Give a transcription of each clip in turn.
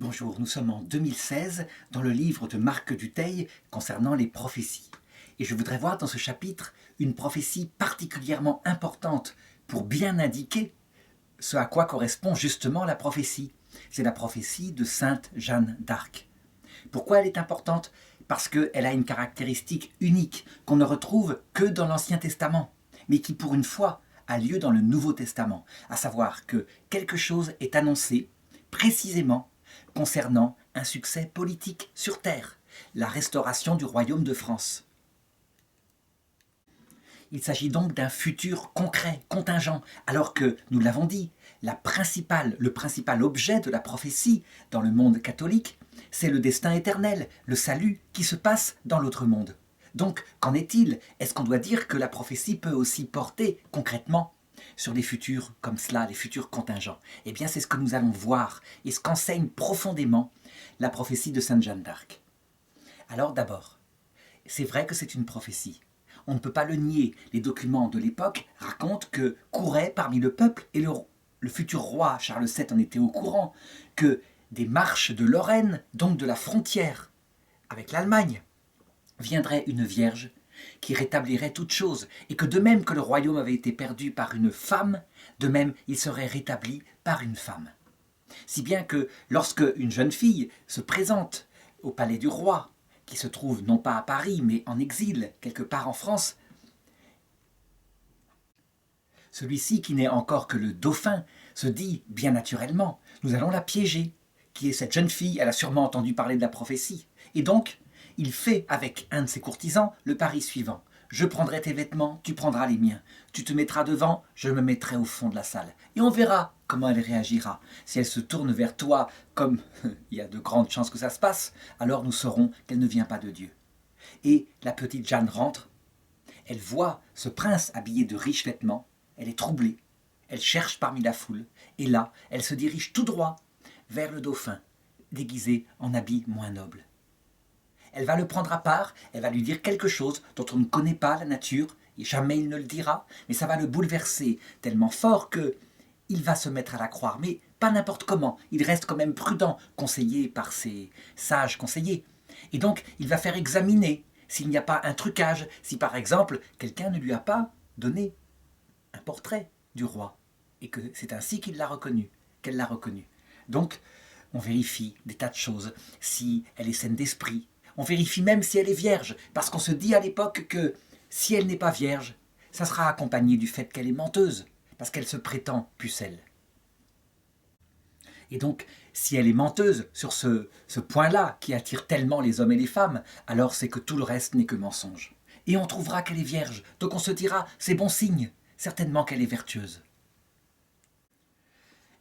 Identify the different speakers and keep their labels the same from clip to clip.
Speaker 1: Bonjour, nous sommes en 2016 dans le livre de Marc Dutheil concernant les prophéties. Et je voudrais voir dans ce chapitre une prophétie particulièrement importante pour bien indiquer ce à quoi correspond justement la prophétie. C'est la prophétie de Sainte Jeanne d'Arc. Pourquoi elle est importante? Parce qu'elle a une caractéristique unique qu'on ne retrouve que dans l'Ancien Testament, mais qui pour une fois a lieu dans le Nouveau Testament, à savoir que quelque chose est annoncé précisément concernant un succès politique sur Terre, la restauration du royaume de France. Il s'agit donc d'un futur concret, contingent, alors que, nous l'avons dit, le principal objet de la prophétie dans le monde catholique, c'est le destin éternel, le salut qui se passe dans l'autre monde. Donc, qu'en est-il? Est-ce qu'on doit dire que la prophétie peut aussi porter concrètement sur les futurs comme cela, les futurs contingents? Eh bien, c'est ce que nous allons voir et ce qu'enseigne profondément la prophétie de Sainte Jeanne d'Arc. Alors d'abord, c'est vrai que c'est une prophétie. On ne peut pas le nier. Les documents de l'époque racontent que courait parmi le peuple, et le futur roi Charles VII en était au courant, que des marches de Lorraine, donc de la frontière avec l'Allemagne, viendrait une vierge qui rétablirait toute chose, et que de même que le royaume avait été perdu par une femme, de même il serait rétabli par une femme. Si bien que lorsque une jeune fille se présente au palais du roi, qui se trouve non pas à Paris, mais en exil, quelque part en France, celui-ci, qui n'est encore que le dauphin, se dit bien naturellement, nous allons la piéger. Qui est cette jeune fille? Elle a sûrement entendu parler de la prophétie. Et donc, il fait avec un de ses courtisans le pari suivant. Je prendrai tes vêtements, tu prendras les miens. Tu te mettras devant, je me mettrai au fond de la salle. Et on verra comment elle réagira. Si elle se tourne vers toi, comme il y a de grandes chances que ça se passe, alors nous saurons qu'elle ne vient pas de Dieu. Et la petite Jeanne rentre. Elle voit ce prince habillé de riches vêtements. Elle est troublée. Elle cherche parmi la foule. Et là, elle se dirige tout droit vers le dauphin, déguisé en habit moins noble. Elle va le prendre à part, elle va lui dire quelque chose dont on ne connaît pas la nature, et jamais il ne le dira, mais ça va le bouleverser tellement fort que il va se mettre à la croire, mais pas n'importe comment. Il reste quand même prudent, conseillé par ses sages conseillers. Et donc, il va faire examiner s'il n'y a pas un trucage, si par exemple, quelqu'un ne lui a pas donné un portrait du roi, et que c'est ainsi qu'il l'a reconnu, qu'elle l'a reconnu. Donc, on vérifie des tas de choses, si elle est saine d'esprit. On vérifie même si elle est vierge, parce qu'on se dit à l'époque que si elle n'est pas vierge, ça sera accompagné du fait qu'elle est menteuse, parce qu'elle se prétend pucelle. Et donc, si elle est menteuse sur ce point-là qui attire tellement les hommes et les femmes, alors c'est que tout le reste n'est que mensonge. Et on trouvera qu'elle est vierge, donc on se dira, c'est bon signe, certainement qu'elle est vertueuse.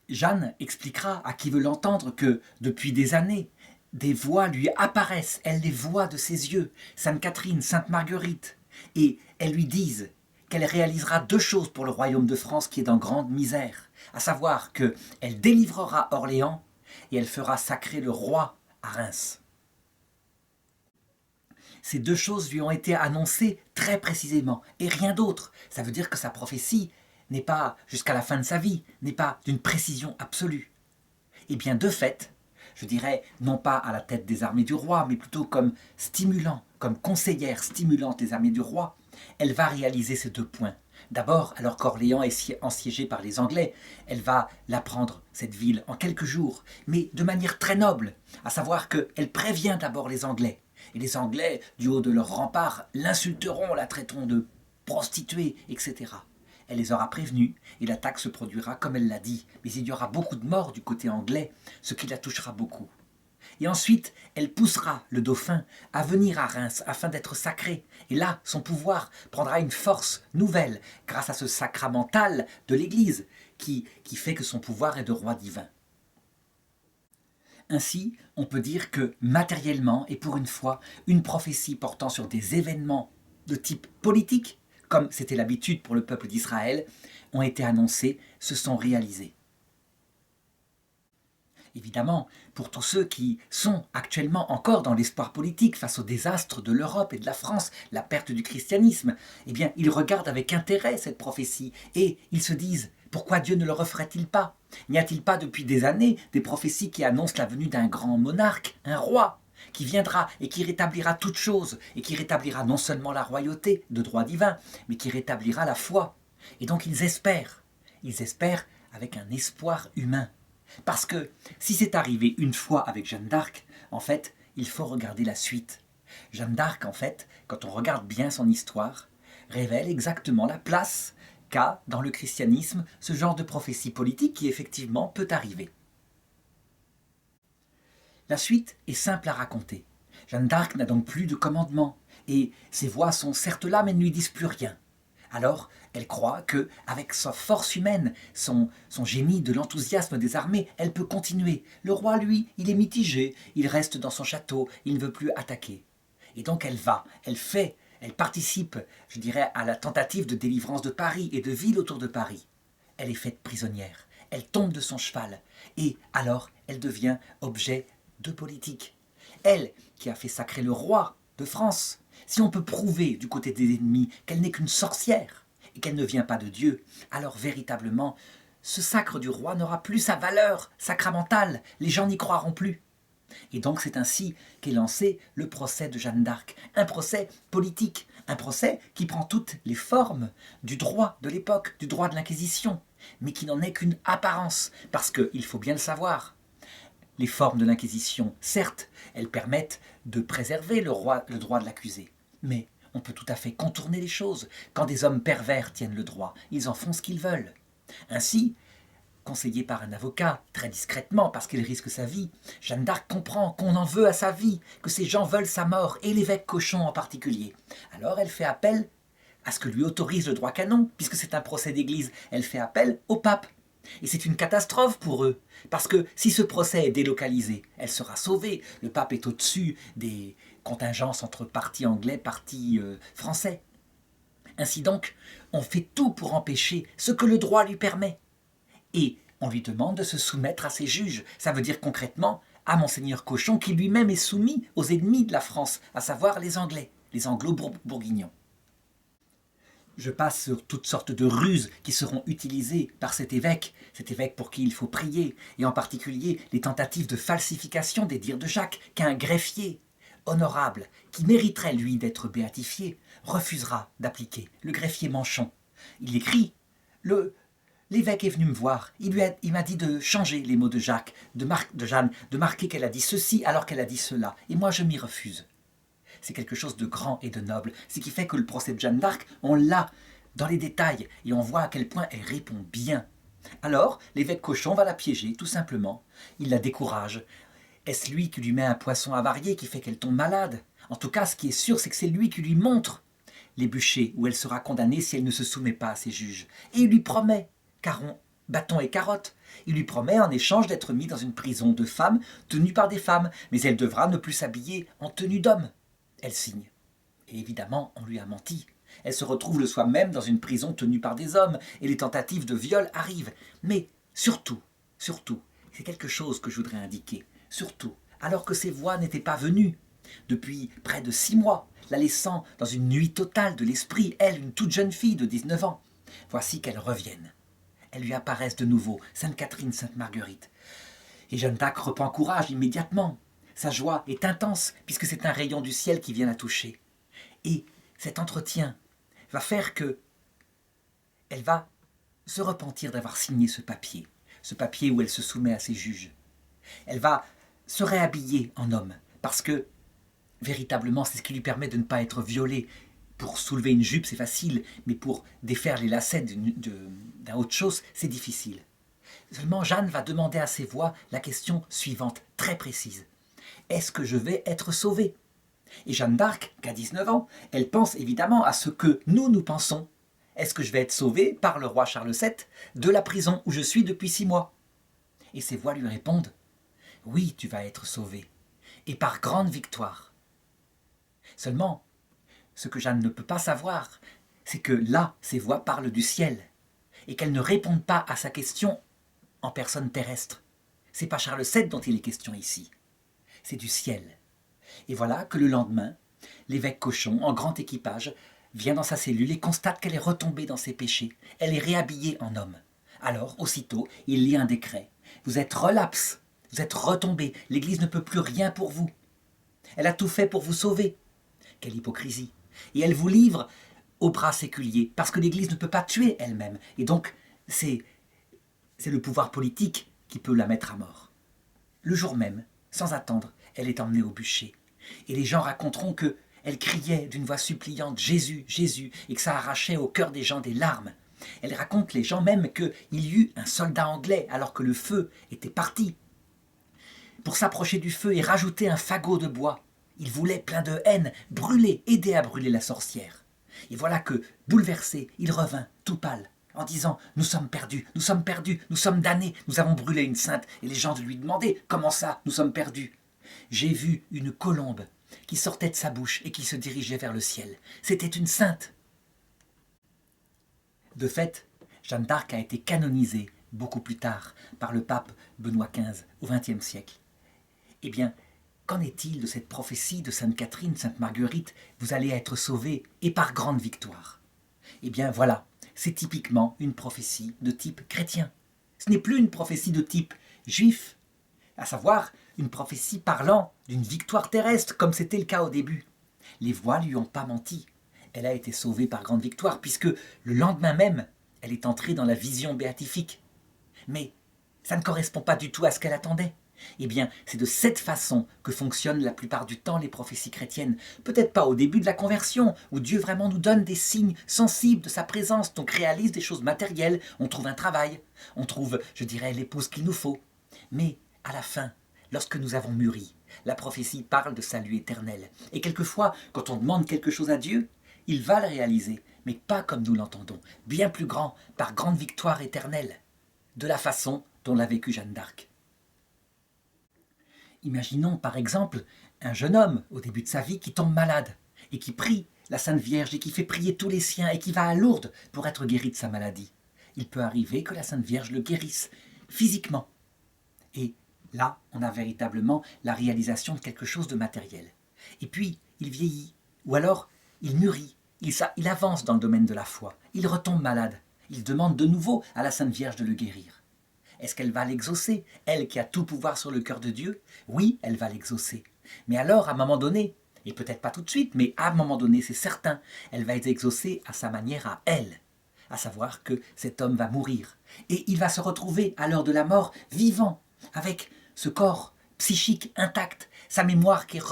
Speaker 1: Jeanne expliquera à qui veut l'entendre que, depuis des années, des voix lui apparaissent, elle les voit de ses yeux, Sainte Catherine, Sainte Marguerite, et elles lui disent qu'elle réalisera deux choses pour le royaume de France qui est dans grande misère, à savoir qu'elle délivrera Orléans et elle fera sacrer le roi à Reims. Ces deux choses lui ont été annoncées très précisément, et rien d'autre. Ça veut dire que sa prophétie n'est pas, jusqu'à la fin de sa vie, n'est pas d'une précision absolue. Et bien de fait, je dirais, non pas à la tête des armées du roi, mais plutôt comme stimulant, comme conseillère stimulante des armées du roi, elle va réaliser ces deux points. D'abord, alors qu'Orléans est assiégée par les Anglais, elle va la prendre, cette ville, en quelques jours, mais de manière très noble, à savoir qu'elle prévient d'abord les Anglais. Et les Anglais, du haut de leurs remparts, l'insulteront, la traiteront de prostituée, etc. Elle les aura prévenus, et l'attaque se produira comme elle l'a dit. Mais il y aura beaucoup de morts du côté anglais, ce qui la touchera beaucoup. Et ensuite, elle poussera le dauphin à venir à Reims afin d'être sacré. Et là, son pouvoir prendra une force nouvelle grâce à ce sacramental de l'Église qui fait que son pouvoir est de roi divin. Ainsi, on peut dire que matériellement, et pour une fois, une prophétie portant sur des événements de type politique, comme c'était l'habitude pour le peuple d'Israël, ont été annoncés, se sont réalisés. Évidemment, pour tous ceux qui sont actuellement encore dans l'espoir politique face au désastre de l'Europe et de la France, la perte du christianisme, eh bien, ils regardent avec intérêt cette prophétie et ils se disent Pourquoi Dieu ne le referait-il pas? N'y a-t-il pas depuis des années des prophéties qui annoncent la venue d'un grand monarque, un roi, qui viendra et qui rétablira toutes choses, et qui rétablira non seulement la royauté de droit divin, mais qui rétablira la foi. Et donc ils espèrent avec un espoir humain. Parce que si c'est arrivé une fois avec Jeanne d'Arc, en fait, il faut regarder la suite. Jeanne d'Arc, en fait, quand on regarde bien son histoire, révèle exactement la place qu'a dans le christianisme ce genre de prophétie politique qui effectivement peut arriver. La suite est simple à raconter. Jeanne d'Arc n'a donc plus de commandement, et ses voix sont certes là mais ne lui disent plus rien. Alors, elle croit que, avec sa force humaine, son génie de l'enthousiasme des armées, elle peut continuer. Le roi, lui, il est mitigé, il reste dans son château, il ne veut plus attaquer. Et donc elle participe, je dirais, à la tentative de délivrance de Paris et de villes autour de Paris. Elle est faite prisonnière, elle tombe de son cheval, et alors elle devient objet de politique. Elle, qui a fait sacrer le roi de France, si on peut prouver du côté des ennemis qu'elle n'est qu'une sorcière et qu'elle ne vient pas de Dieu, alors véritablement, ce sacre du roi n'aura plus sa valeur sacramentale, les gens n'y croiront plus. Et donc c'est ainsi qu'est lancé le procès de Jeanne d'Arc, un procès politique, un procès qui prend toutes les formes du droit de l'époque, du droit de l'Inquisition, mais qui n'en est qu'une apparence, parce qu'il faut bien le savoir. Les formes de l'Inquisition, certes, elles permettent de préserver le droit de l'accusé, mais on peut tout à fait contourner les choses. Quand des hommes pervers tiennent le droit, ils en font ce qu'ils veulent. Ainsi, conseillée par un avocat, très discrètement parce qu'il risque sa vie, Jeanne d'Arc comprend qu'on en veut à sa vie, que ces gens veulent sa mort, et l'évêque Cochon en particulier. Alors elle fait appel à ce que lui autorise le droit canon, puisque c'est un procès d'église, elle fait appel au pape. Et c'est une catastrophe pour eux, parce que si ce procès est délocalisé, elle sera sauvée. Le pape est au-dessus des contingences entre partis anglais, partis français. Ainsi donc, on fait tout pour empêcher ce que le droit lui permet. Et on lui demande de se soumettre à ses juges. Ça veut dire concrètement à Monseigneur Cochon, qui lui-même est soumis aux ennemis de la France, à savoir les Anglais, les Anglo-Bourguignons. Je passe sur toutes sortes de ruses qui seront utilisées par cet évêque pour qui il faut prier, et en particulier les tentatives de falsification des dires de Jacques, qu'un greffier honorable, qui mériterait lui d'être béatifié, refusera d'appliquer, le greffier Manchon. Il écrit l'évêque est venu me voir, il m'a dit de changer les mots de Jacques, de Jeanne, de marquer qu'elle a dit ceci alors qu'elle a dit cela, et moi je m'y refuse. C'est quelque chose de grand et de noble, ce qui fait que le procès de Jeanne d'Arc, on l'a dans les détails, et on voit à quel point elle répond bien. Alors, l'évêque Cochon va la piéger, tout simplement. Il la décourage. Est-ce lui qui lui met un poisson avarié qui fait qu'elle tombe malade? En tout cas, ce qui est sûr, c'est que c'est lui qui lui montre les bûchers où elle sera condamnée si elle ne se soumet pas à ses juges. Et il lui promet, bâton et carotte, il lui promet en échange d'être mis dans une prison de femmes tenue par des femmes, mais elle devra ne plus s'habiller en tenue d'homme. Elle signe. Et évidemment, on lui a menti. Elle se retrouve le soir même dans une prison tenue par des hommes, et les tentatives de viol arrivent. Mais surtout, c'est quelque chose que je voudrais indiquer, surtout, alors que ces voix n'étaient pas venues, depuis près de 6 mois, la laissant dans une nuit totale de l'esprit, elle, une toute jeune fille de 19 ans, voici qu'elles reviennent. Elles lui apparaissent de nouveau, Sainte Catherine, Sainte Marguerite. Et Jeanne d'Arc reprend courage immédiatement. Sa joie est intense, puisque c'est un rayon du ciel qui vient la toucher. Et cet entretien va faire que elle va se repentir d'avoir signé ce papier où elle se soumet à ses juges. Elle va se réhabiller en homme, parce que, véritablement, c'est ce qui lui permet de ne pas être violée. Pour soulever une jupe, c'est facile, mais pour défaire les lacets d'un autre chose, c'est difficile. Seulement, Jeanne va demander à ses voix la question suivante, très précise. Est-ce que je vais être sauvée? Et Jeanne d'Arc, qui a 19 ans, elle pense évidemment à ce que nous pensons. Est-ce que je vais être sauvée par le roi Charles VII de la prison où je suis depuis 6 mois? Et ses voix lui répondent, oui, tu vas être sauvée, et par grande victoire. Seulement, ce que Jeanne ne peut pas savoir, c'est que là, ses voix parlent du ciel, et qu'elles ne répondent pas à sa question en personne terrestre. C'est pas Charles VII dont il est question ici, c'est du ciel. Et voilà que le lendemain, l'évêque Cochon, en grand équipage, vient dans sa cellule et constate qu'elle est retombée dans ses péchés. Elle est réhabillée en homme. Alors, aussitôt, il lit un décret. Vous êtes relapse, vous êtes retombé, l'Église ne peut plus rien pour vous. Elle a tout fait pour vous sauver. Quelle hypocrisie. Et elle vous livre aux bras séculiers, parce que l'Église ne peut pas tuer elle-même. Et donc, c'est le pouvoir politique qui peut la mettre à mort. Le jour même, sans attendre, elle est emmenée au bûcher. Et les gens raconteront que elle criait d'une voix suppliante « Jésus, Jésus » et que ça arrachait au cœur des gens des larmes. Elle raconte les gens même qu'il y eut un soldat anglais alors que le feu était parti. Pour s'approcher du feu et rajouter un fagot de bois, il voulait, plein de haine, brûler, aider à brûler la sorcière. Et voilà que, bouleversé, il revint, tout pâle, en disant « Nous sommes perdus, nous sommes perdus, nous sommes damnés, nous avons brûlé une sainte. » Et les gens lui demandaient « Comment ça, nous sommes perdus ?» J'ai vu une colombe qui sortait de sa bouche et qui se dirigeait vers le ciel. C'était une sainte. De fait, Jeanne d'Arc a été canonisée beaucoup plus tard par le pape Benoît XV au XXe siècle. Eh bien, qu'en est-il de cette prophétie de Sainte Catherine, Sainte Marguerite, vous allez être sauvés et par grande victoire? Eh bien voilà, c'est typiquement une prophétie de type chrétien. Ce n'est plus une prophétie de type juif, à savoir une prophétie parlant d'une victoire terrestre comme c'était le cas au début. Les voix lui ont pas menti. Elle a été sauvée par grande victoire puisque le lendemain même, elle est entrée dans la vision béatifique. Mais ça ne correspond pas du tout à ce qu'elle attendait. Eh bien, c'est de cette façon que fonctionnent la plupart du temps les prophéties chrétiennes. Peut-être pas au début de la conversion, où Dieu vraiment nous donne des signes sensibles de sa présence, donc réalise des choses matérielles, on trouve un travail, on trouve, je dirais, l'épouse qu'il nous faut. Mais à la fin, lorsque nous avons mûri, la prophétie parle de salut éternel. Et quelquefois, quand on demande quelque chose à Dieu, il va le réaliser, mais pas comme nous l'entendons, bien plus grand, par grande victoire éternelle, de la façon dont l'a vécu Jeanne d'Arc. Imaginons par exemple un jeune homme au début de sa vie qui tombe malade et qui prie la Sainte Vierge et qui fait prier tous les siens et qui va à Lourdes pour être guéri de sa maladie. Il peut arriver que la Sainte Vierge le guérisse physiquement. Et là, on a véritablement la réalisation de quelque chose de matériel. Et puis, il vieillit, ou alors il mûrit, il avance dans le domaine de la foi, il retombe malade, il demande de nouveau à la Sainte Vierge de le guérir. Est-ce qu'elle va l'exaucer, elle qui a tout pouvoir sur le cœur de Dieu? Oui, elle va l'exaucer. Mais alors, à un moment donné, et peut-être pas tout de suite, mais à un moment donné, c'est certain, elle va être exaucée à sa manière à elle, à savoir que cet homme va mourir. Et il va se retrouver à l'heure de la mort vivant, avec ce corps psychique intact, sa mémoire qui est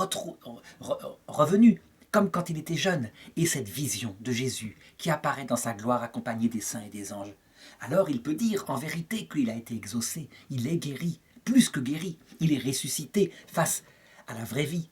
Speaker 1: revenue, comme quand il était jeune, et cette vision de Jésus qui apparaît dans sa gloire accompagnée des saints et des anges. Alors il peut dire en vérité qu'il a été exaucé, il est guéri, plus que guéri, il est ressuscité face à la vraie vie.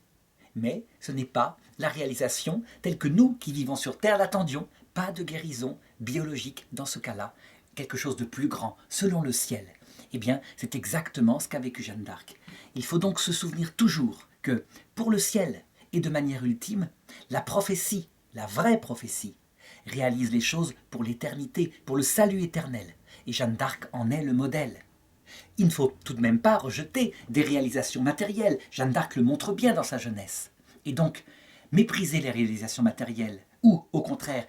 Speaker 1: Mais ce n'est pas la réalisation telle que nous qui vivons sur terre l'attendions, pas de guérison biologique dans ce cas-là, quelque chose de plus grand, selon le ciel. Eh bien, c'est exactement ce qu'a vécu Jeanne d'Arc. Il faut donc se souvenir toujours que, pour le ciel et de manière ultime, la prophétie, la vraie prophétie, réalise les choses pour l'éternité, pour le salut éternel. Et Jeanne d'Arc en est le modèle. Il ne faut tout de même pas rejeter des réalisations matérielles. Jeanne d'Arc le montre bien dans sa jeunesse. Et donc, mépriser les réalisations matérielles ou, au contraire,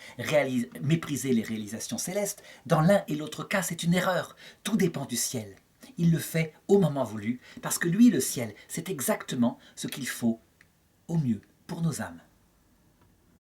Speaker 1: mépriser les réalisations célestes, dans l'un et l'autre cas, c'est une erreur. Tout dépend du ciel. Il le fait au moment voulu, parce que lui, le ciel, c'est exactement ce qu'il faut au mieux pour nos âmes.